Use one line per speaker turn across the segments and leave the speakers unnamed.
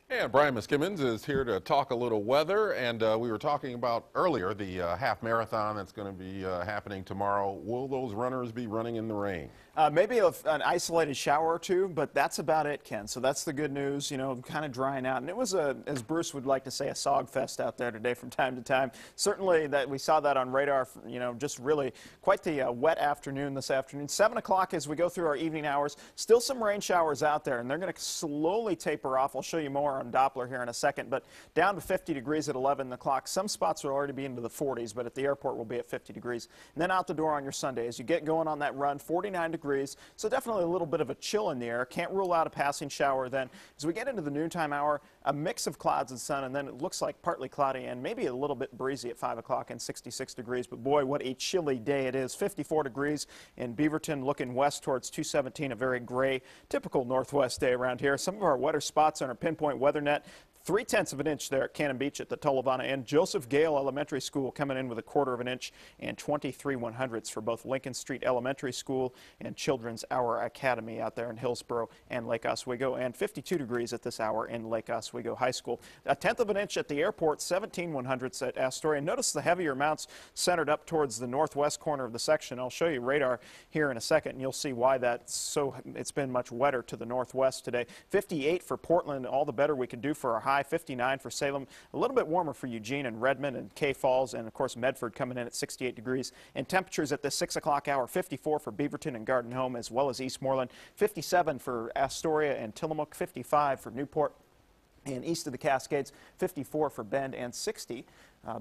And Brian Miskimins is here to talk a little weather, and we were talking about earlier the half marathon that's going to be happening tomorrow. Will those runners be running in the rain?
Maybe an isolated shower or two, but that's about it, Ken. So that's the good news, you know, kind of drying out. And it was, as Bruce would like to say, a sog fest out there today from time to time. Certainly that we saw that on radar, you know, just really quite the wet afternoon this afternoon. 7 o'clock as we go through our evening hours. Still some rain showers out there, and they're going to slowly taper off. I'll show you more on Doppler here in a second, but down to 50 degrees at 11 o'clock. Some spots will already be into the 40s, but at the airport we'll be at 50 degrees. And then out the door on your Sunday as you get going on that run, 49 degrees. So definitely a little bit of a chill in the air. Can't rule out a passing shower then. As we get into the noontime hour, a mix of clouds and sun, and then it looks like partly cloudy and maybe a little bit breezy at 5 o'clock and 66 degrees. But boy, what a chilly day it is. 54 degrees in Beaverton, looking west towards 217, a very gray, typical northwest day around here. Some of our wetter spots on our pinpoint weather net. 3/10 of an inch there at Cannon Beach at the Tullavana and Joseph Gale Elementary School coming in with 1/4 of an inch and 23/100ths for both Lincoln Street Elementary School and Children's Hour Academy out there in Hillsborough and Lake Oswego, and 52 degrees at this hour in Lake Oswego High School. 1/10 of an inch at the airport, 17/100ths at Astoria. Notice the heavier amounts centered up towards the northwest corner of the section. I'll show you radar here in a second and you'll see why that's so. It's been much wetter to the northwest today. 58 for Portland, all the better we could do for our high. 59 for Salem, a little bit warmer for Eugene and Redmond and K Falls, and of course Medford coming in at 68 degrees. And temperatures at the 6 o'clock hour, 54 for Beaverton and Garden Home as well as Eastmoreland, 57 for Astoria and Tillamook, 55 for Newport and east of the Cascades, 54 for Bend, and 60.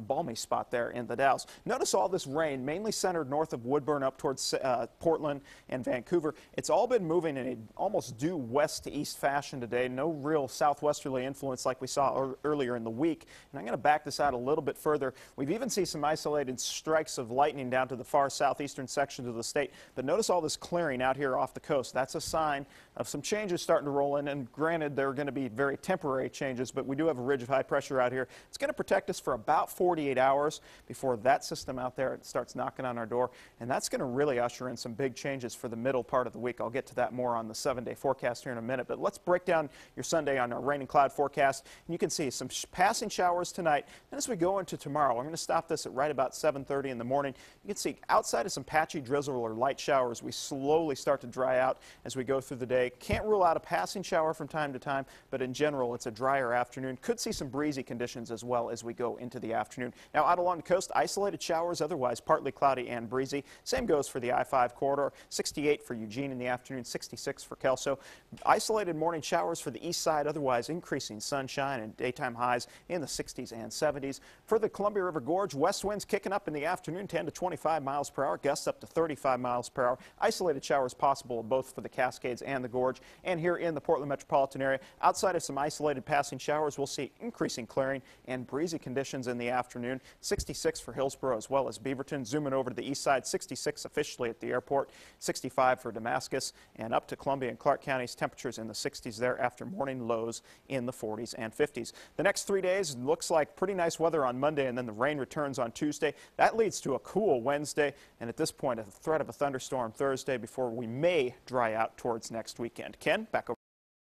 Balmy spot there in the Dalles. Notice all this rain, mainly centered north of Woodburn up towards Portland and Vancouver. It's all been moving in a almost due west to east fashion today. No real southwesterly influence like we saw earlier in the week. And I'm going to back this out a little bit further. We've even seen some isolated strikes of lightning down to the far southeastern sections of the state. But notice all this clearing out here off the coast. That's a sign of some changes starting to roll in. And granted, they're going to be very temporary changes, but we do have a ridge of high pressure out here. It's going to protect us for about 48 hours before that system out there starts knocking on our door, and that's going to really usher in some big changes for the middle part of the week. I'll get to that more on the 7-day forecast here in a minute, but let's break down your Sunday on our rain and cloud forecast. And you can see some passing showers tonight, and as we go into tomorrow, I'm going to stop this at right about 7:30 in the morning. You can see outside of some patchy drizzle or light showers, we slowly start to dry out as we go through the day. Can't rule out a passing shower from time to time, but in general, it's a drier afternoon. Could see some breezy conditions as well as we go into the afternoon. Now out along the coast, isolated showers, otherwise partly cloudy and breezy. Same goes for the I-5 corridor. 68 for Eugene in the afternoon, 66 for Kelso. Isolated morning showers for the east side, otherwise increasing sunshine and daytime highs in the 60s and 70s. For the Columbia River Gorge, west winds kicking up in the afternoon, 10 to 25 miles per hour, gusts up to 35 miles per hour. Isolated showers possible both for the Cascades and the Gorge. And here in the Portland metropolitan area, outside of some isolated passing showers, we'll see increasing clearing and breezy conditions in the afternoon. 66 for Hillsborough as well as Beaverton. Zooming over to the east side, 66 officially at the airport, 65 for Damascus, and up to Columbia and Clark counties, temperatures in the 60s there after morning lows in the 40s and 50s. The next 3 days looks like pretty nice weather on Monday, and then the rain returns on Tuesday. That leads to a cool Wednesday, and at this point a threat of a thunderstorm Thursday before we may dry out towards next weekend. Ken, back over.